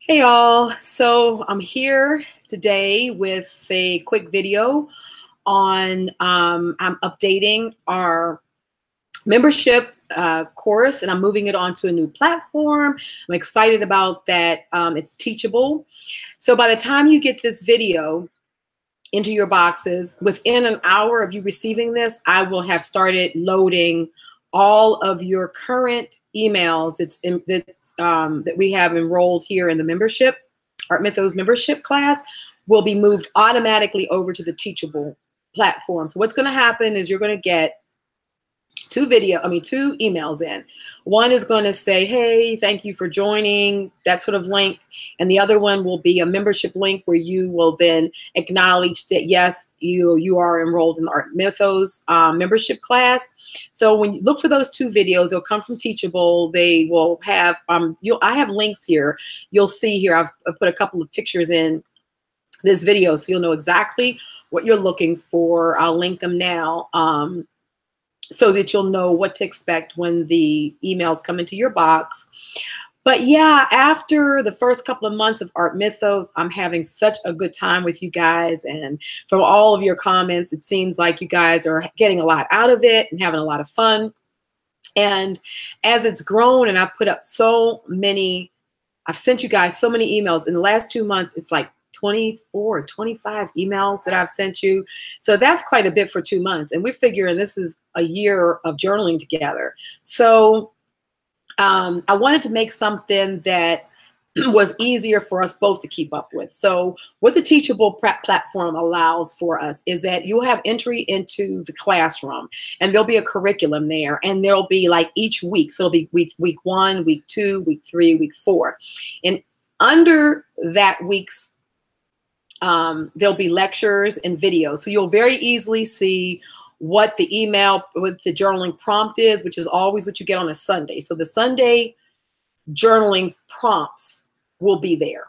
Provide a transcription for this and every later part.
Hey all, so I'm here today with a quick video on I'm updating our membership course and I'm moving it onto a new platform. I'm excited about that. It's Teachable. So by the time you get this video into your boxes, within an hour of you receiving this, I will have started loading all of your current emails that we have enrolled here in the membership. Art Mythos membership class will be moved automatically over to the Teachable platform. So what's going to happen is you're going to get two emails in. One is going to say, hey, thank you for joining, that sort of link. And the other one will be a membership link where you will then acknowledge that, yes, you are enrolled in the Art Mythos membership class. So when you look for those two videos, they'll come from Teachable. They will have, I have links here. You'll see here, I've put a couple of pictures in this video so you'll know exactly what you're looking for. I'll link them now. So that you'll know what to expect when the emails come into your box. But yeah, after the first couple of months of Art Mythos, I'm having such a good time with you guys. And from all of your comments, it seems like you guys are getting a lot out of it and having a lot of fun. And as it's grown and I've put up I've sent you guys so many emails in the last 2 months, it's like 24, 25 emails that I've sent you. So that's quite a bit for 2 months. And we're figuring this is a year of journaling together. So I wanted to make something that was easier for us both to keep up with. So what the Teachable platform allows for us is that you'll have entry into the classroom and there'll be a curriculum there and there'll be like each week. So it'll be week 1, week 2, week 3, week 4. And under that week's there'll be lectures and videos. So you'll very easily see what the email with the journaling prompt is, which is always what you get on a Sunday. So the Sunday journaling prompts will be there.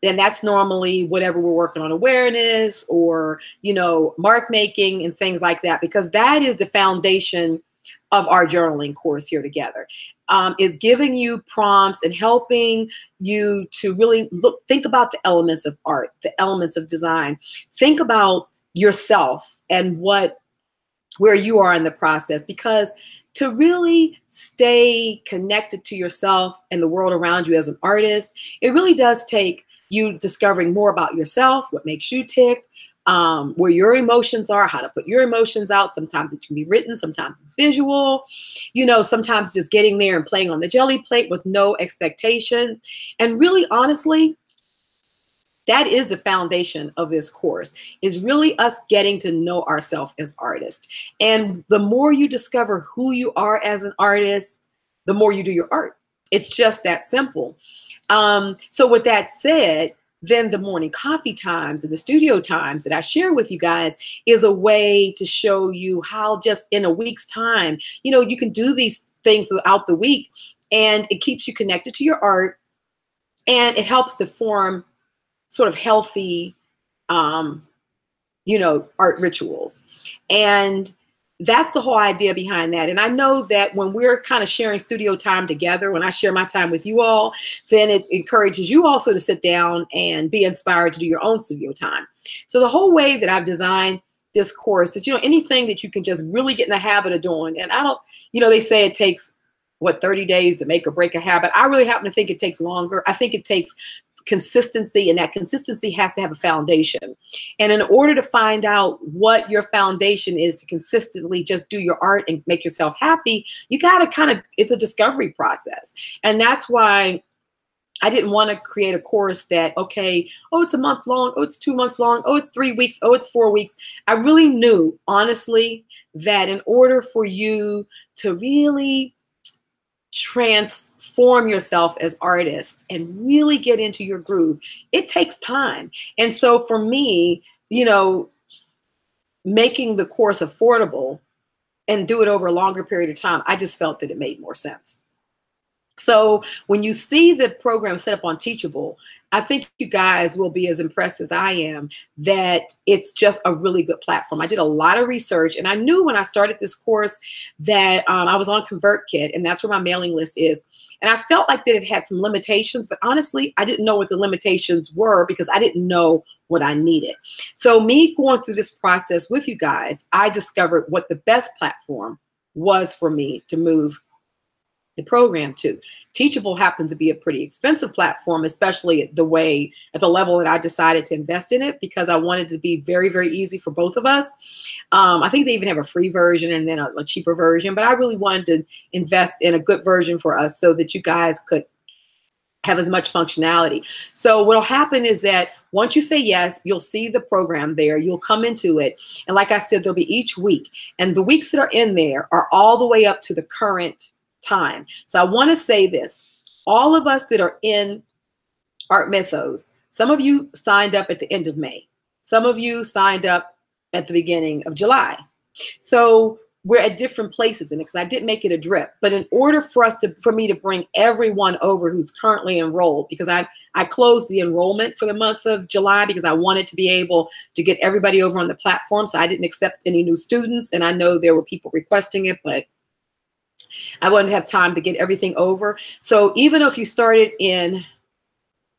And that's normally whatever we're working on, awareness or, mark making and things like that, because that is the foundation of our journaling course here together. Is giving you prompts and helping you to really think about the elements of art, the elements of design. Think about yourself and where you are in the process, because to really stay connected to yourself and the world around you as an artist, it really does take you discovering more about yourself, what makes you tick, where your emotions are, how to put your emotions out. Sometimes it can be written, sometimes it's visual, sometimes just getting there and playing on the jelly plate with no expectations. And really, honestly, that is the foundation of this course, is really us getting to know ourselves as artists. And the more you discover who you are as an artist, the more you do your art. It's just that simple. So with that said, then the morning coffee times and the studio times that I share with you guys is a way to show you how just in a week's time, you can do these things throughout the week, and it keeps you connected to your art, and it helps to form sort of healthy, art rituals. And that's the whole idea behind that. And I know that when we're kind of sharing studio time together, when I share my time with you all, then it encourages you also to sit down and be inspired to do your own studio time. So the whole way that I've designed this course is, anything that you can just really get in the habit of doing. And I don't, they say it takes, 30 days to make or break a habit. I really happen to think it takes longer. I think it takes consistency, and that consistency has to have a foundation. And in order to find out what your foundation is to consistently just do your art and make yourself happy, you got to it's a discovery process. And that's why I didn't want to create a course that, okay, oh, it's a month long, oh, it's 2 months long, oh, it's 3 weeks, oh, it's 4 weeks. I really knew, honestly, that in order for you to really transform yourself as artists and really get into your groove, it takes time. And so for me, making the course affordable and do it over a longer period of time, I just felt that it made more sense. So when you see the program set up on Teachable, I think you guys will be as impressed as I am that it's just a really good platform. I did a lot of research, and I knew when I started this course that I was on ConvertKit, and that's where my mailing list is. And I felt like that it had some limitations, but honestly, I didn't know what the limitations were because I didn't know what I needed. So me going through this process with you guys, I discovered what the best platform was for me to move the program to. Teachable happens to be a pretty expensive platform, especially at the level that I decided to invest in it, because I wanted it to be very, very easy for both of us. I think they even have a free version and then a cheaper version, but I really wanted to invest in a good version for us so that you guys could have as much functionality. So what'll happen is that once you say yes, you'll see the program there, you'll come into it. And like I said, there'll be each week. And the weeks that are in there are all the way up to the current time. So I want to say this, all of us that are in Art Mythos, some of you signed up at the end of May. Some of you signed up at the beginning of July. So we're at different places in it because I didn't make it a drip. But in order for me to bring everyone over who's currently enrolled, because I closed the enrollment for the month of July because I wanted to be able to get everybody over on the platform. So I didn't accept any new students. And I know there were people requesting it, but I wouldn't have time to get everything over. So even if you started in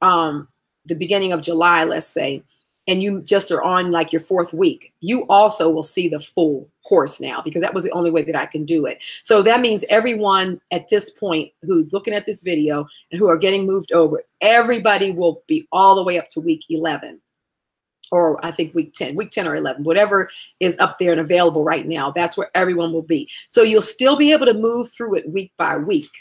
the beginning of July, let's say, and you just are on like your 4th week, you also will see the full course now, because that was the only way that I can do it. So that means everyone at this point who's looking at this video and who are getting moved over, everybody will be all the way up to week 11. Or I think week 10 or 11, whatever is up there and available right now, that's where everyone will be. So you'll still be able to move through it week by week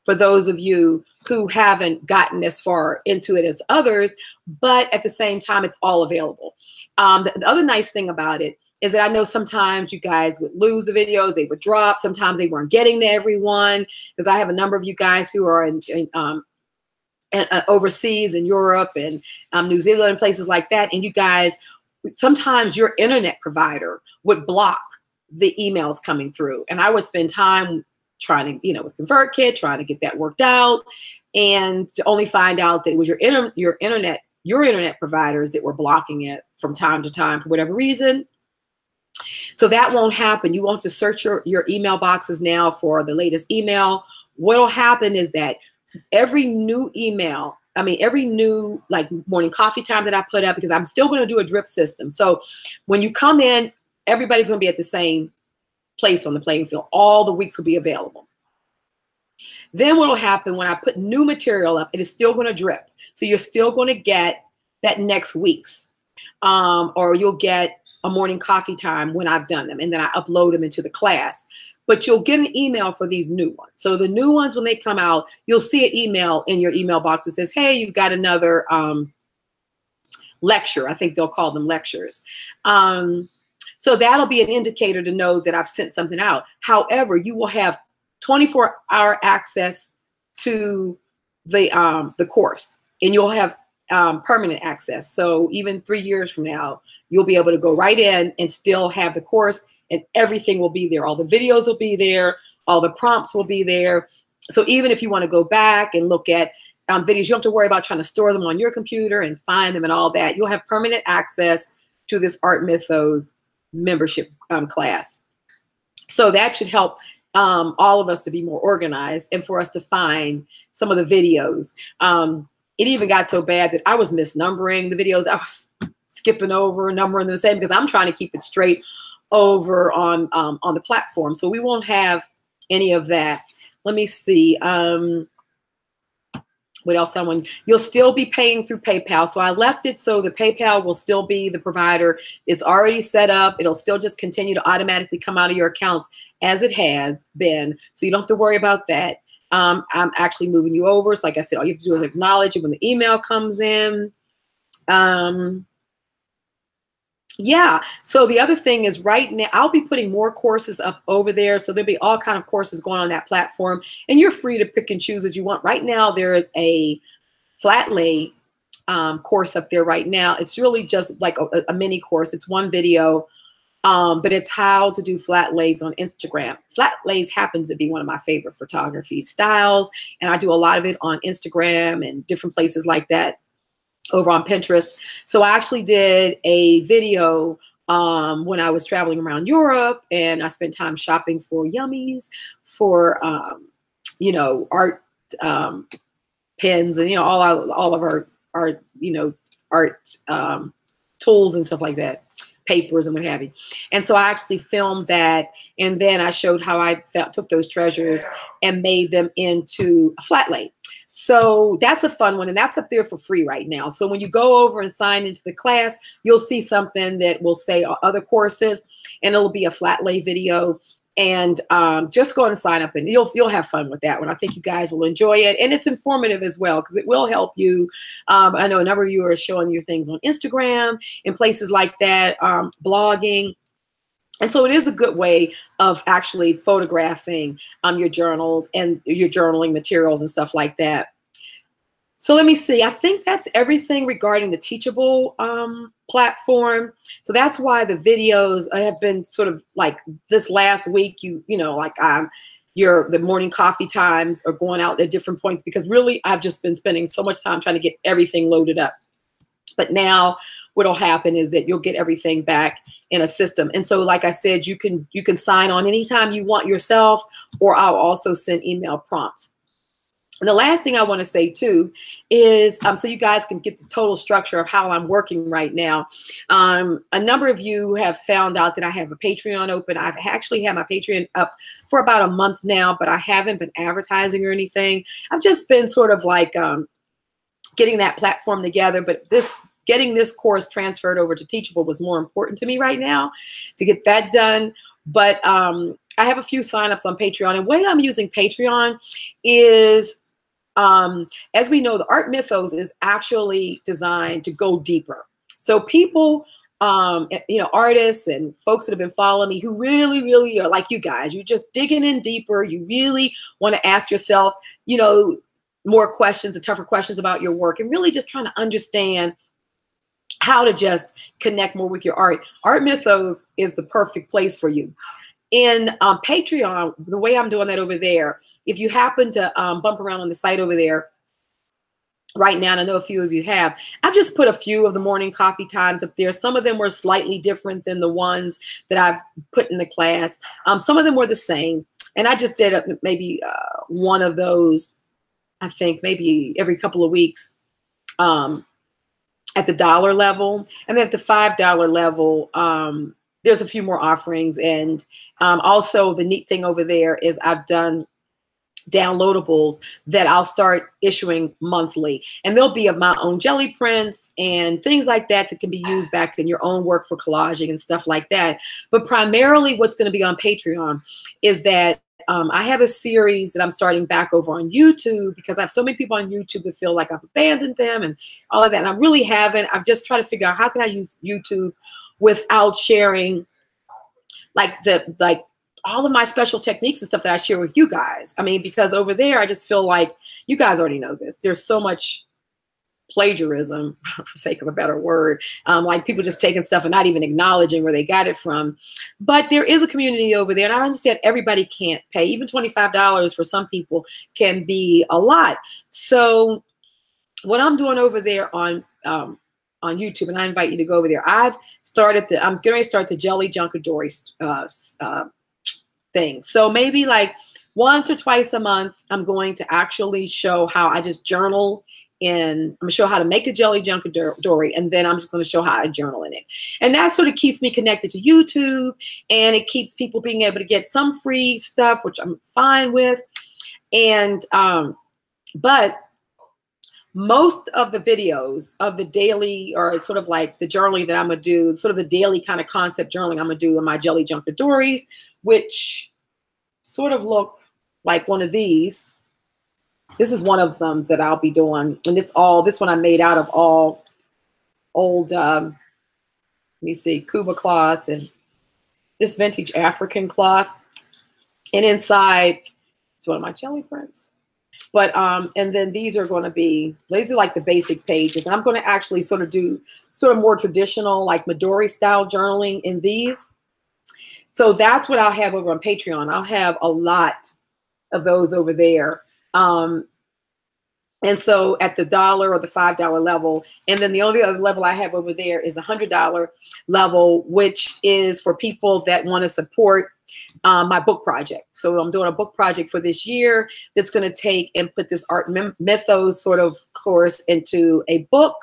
for those of you who haven't gotten as far into it as others, but at the same time, it's all available. The other nice thing about it is that I know sometimes you guys would lose the videos, they would drop, sometimes they weren't getting to everyone, because I have a number of you guys who are in overseas in Europe and New Zealand and places like that. And you guys, sometimes your internet provider would block the emails coming through. And I would spend time trying to, with ConvertKit, trying to get that worked out, and to only find out that it was your internet providers that were blocking it from time to time for whatever reason. So that won't happen. You won't have to search your email boxes now for the latest email. What'll happen is that every new email, every new like morning coffee time that I put up, because I'm still going to do a drip system. So when you come in, everybody's going to be at the same place on the playing field. All the weeks will be available. Then what will happen when I put new material up, it is still going to drip. So you're still going to get that next week's, or you'll get a morning coffee time when I've done them, and then I upload them into the class. But you'll get an email for these new ones. So the new ones, when they come out, you'll see an email in your email box that says, hey, you've got another lecture. I think they'll call them lectures. So that'll be an indicator to know that I've sent something out. However, you will have 24-hour access to the course, and you'll have permanent access. So even 3 years from now, you'll be able to go right in and still have the course, and everything will be there. All the videos will be there. All the prompts will be there. So even if you want to go back and look at videos, you don't have to worry about trying to store them on your computer and find them and all that. You'll have permanent access to this Art Mythos membership class. So that should help all of us to be more organized and for us to find some of the videos. It even got so bad that I was misnumbering the videos. I was skipping over, numbering them the same, because I'm trying to keep it straight over on the platform. So we won't have any of that. Let me see. What else I want? You'll still be paying through PayPal. So I left it so the PayPal will still be the provider. It's already set up. It'll still just continue to automatically come out of your accounts as it has been. So you don't have to worry about that. I'm actually moving you over. So like I said, all you have to do is acknowledge it when the email comes in. Yeah, so the other thing is right now, I'll be putting more courses up over there. So there'll be all kind of courses going on that platform, and you're free to pick and choose as you want. Right now, there is a flat lay course up there right now. It's really just like a mini course. It's one video but it's how to do flat lays on Instagram. Flat lays happens to be one of my favorite photography styles, and I do a lot of it on Instagram and different places like that over on Pinterest. So I actually did a video when I was traveling around Europe, and I spent time shopping for Yummies, for you know, art pens, and you know, all of our you know, art tools and stuff like that, papers and what have you. And so I actually filmed that, and then I showed how I took those treasures and made them into a flat lay. So that's a fun one, and that's up there for free right now. So when you go over and sign into the class, you'll see something that will say other courses, and it'll be a flat lay video. And just go and sign up, and you'll have fun with that one. I think you guys will enjoy it, and it's informative as well because it will help you. I know a number of you are showing your things on Instagram and places like that, blogging. And so it is a good way of actually photographing your journals and your journaling materials and stuff like that. So let me see. I think that's everything regarding the Teachable platform. So that's why the videos have been sort of like this last week. You know, like the morning coffee times are going out at different points because really I've just been spending so much time trying to get everything loaded up. But now what'll happen is that you'll get everything back in a system. And so, like I said, you can sign on anytime you want yourself, or I'll also send email prompts. And the last thing I want to say too is, so you guys can get the total structure of how I'm working right now. A number of you have found out that I have a Patreon open. I've actually had my Patreon up for about a month now, but I haven't been advertising or anything. I've just been sort of like getting that platform together, but getting this course transferred over to Teachable was more important to me right now to get that done. But I have a few signups on Patreon, and the way I'm using Patreon is, as we know, the Art Mythos is actually designed to go deeper. So people, you know, artists and folks that have been following me who really, really are like you guys, you're just digging in deeper. You really want to ask yourself, you know, more questions, the tougher questions about your work, and really just trying to understand how to just connect more with your art. Art Mythos is the perfect place for you. In Patreon, the way I'm doing that over there, if you happen to bump around on the site over there right now, and I know a few of you have, I've just put a few of the morning coffee times up there. Some of them were slightly different than the ones that I've put in the class. Some of them were the same. And I just did maybe one of those, I think maybe every couple of weeks at the $1 level. And then at the $5 level, there's a few more offerings. And also the neat thing over there is I've done downloadables that I'll start issuing monthly. And they'll be of my own jelly prints and things like that that can be used back in your own work for collaging and stuff like that. But primarily what's going to be on Patreon is that I have a series that I'm starting back over on YouTube because I have so many people on YouTube that feel like I've abandoned them and all of that. And I really haven't. I've just tried to figure out how can I use YouTube without sharing like all of my special techniques and stuff that I share with you guys. I mean, because over there, I just feel like you guys already know this. There's so much plagiarism, for sake of a better word, like people just taking stuff and not even acknowledging where they got it from. But there is a community over there, and I understand everybody can't pay. Even $25 for some people can be a lot. So what I'm doing over there on YouTube, and I invite you to go over there, I'm getting ready to start the Jelly Junkadory thing. So maybe like once or twice a month, I'm going to actually show how I just journal in. I'm gonna show how to make a Jelly Junkadory, and then I'm just gonna show how I journal in it. And that sort of keeps me connected to YouTube, and it keeps people being able to get some free stuff, which I'm fine with. And but most of the videos of the daily, or sort of like the journaling that I'm gonna do, sort of the daily kind of concept journaling I'm gonna do in my Jelly Junkadories, which sort of look like one of these. This is one of them that I'll be doing. And it's all, this one I made out of all old, let me see, Cuba cloth and this vintage African cloth. And inside, it's one of my jelly prints. But, and then these are going to be, these are like the basic pages. I'm going to actually sort of do sort of more traditional, like Midori style journaling in these. So that's what I'll have over on Patreon. I'll have a lot of those over there. And so at the $1 or the $5 level, and then the only other level I have over there is $100 level, which is for people that want to support my book project. So I'm doing a book project for this year that's going to take and put this art mythos sort of course into a book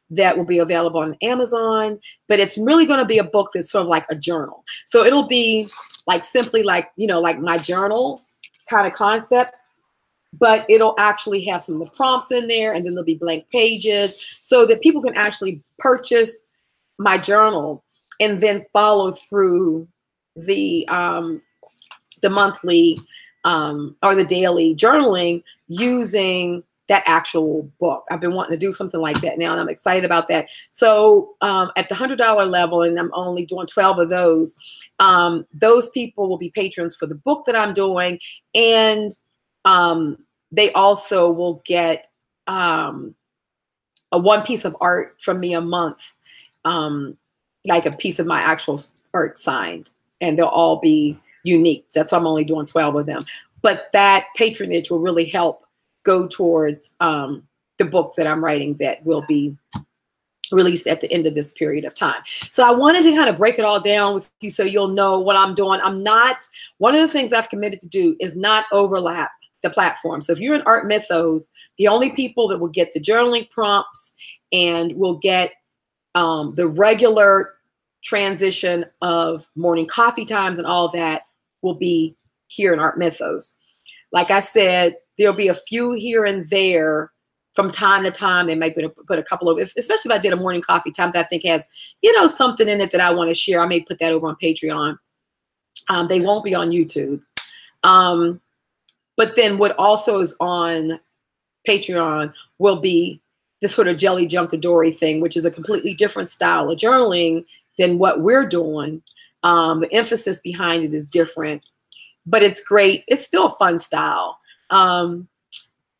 that will be available on Amazon. But it's really going to be a book that's sort of like a journal. So it'll be like simply like, you know, like my journal kind of concept, but it'll actually have some of the prompts in there, and then there'll be blank pages so that people can actually purchase my journal and then follow through the monthly or the daily journaling using that actual book. I've been wanting to do something like that now, and I'm excited about that. So at the $100 level, and I'm only doing 12 of those people will be patrons for the book that I'm doing, and they also will get a one piece of art from me a month, like a piece of my actual art signed, and they'll all be unique. That's why I'm only doing 12 of them. But that patronage will really help go towards the book that I'm writing that will be released at the end of this period of time. So I wanted to kind of break it all down with you so you'll know what I'm doing. One of the things I've committed to do is not overlap the platform. So if you're in Art Mythos, the only people that will get the journaling prompts and will get the regular transition of morning coffee times and all of that will be here in Art Mythos. Like I said, there'll be a few here and there from time to time. They might put a couple of, especially if I did a morning coffee time that I think has, you know, something in it that I want to share. I may put that over on Patreon. They won't be on YouTube. But then what also is on Patreon will be this sort of Jelly Junkadori thing, which is a completely different style of journaling than what we're doing. The emphasis behind it is different, but it's great. It's still a fun style.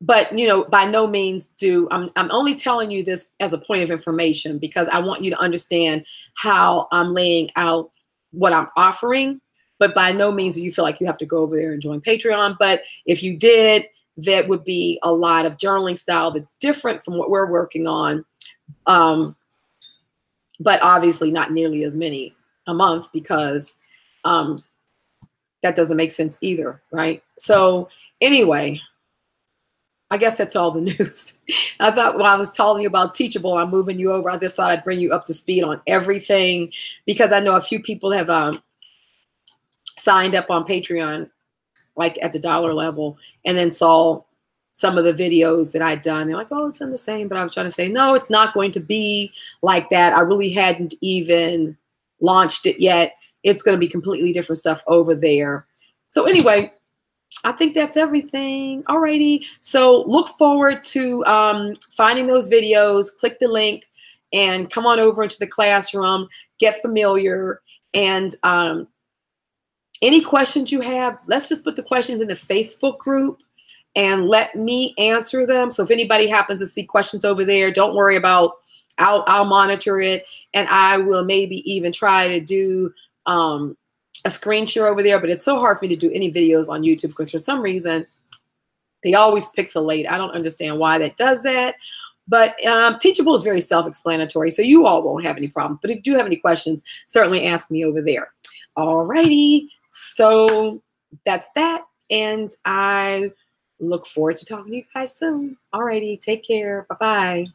But, you know, by no means I'm only telling you this as a point of information because I want you to understand how I'm laying out what I'm offering. But by no means do you feel like you have to go over there and join Patreon. But if you did, that would be a lot of journaling style that's different from what we're working on. But obviously not nearly as many a month because that doesn't make sense either, right? So anyway, I guess that's all the news. I thought when I was telling you about Teachable, I'm moving you over. I just thought I'd bring you up to speed on everything because I know a few people have signed up on Patreon, like at the $1 level, and then saw some of the videos that I'd done. They're like, oh, it's in the same. But I was trying to say, no, it's not going to be like that. I really hadn't even launched it yet. It's going to be completely different stuff over there. So anyway, I think that's everything. Alrighty. So look forward to finding those videos. Click the link and come on over into the classroom. Get familiar. And any questions you have, let's just put the questions in the Facebook group and let me answer them. So if anybody happens to see questions over there, don't worry about, I'll monitor it, and I will maybe even try to do a screen share over there, but it's so hard for me to do any videos on YouTube because for some reason they always pixelate. I don't understand why that does that. But Teachable is very self-explanatory, so you all won't have any problems. But if you do have any questions, certainly ask me over there. Alrighty, so that's that, and I look forward to talking to you guys soon. Alrighty, take care. Bye-bye.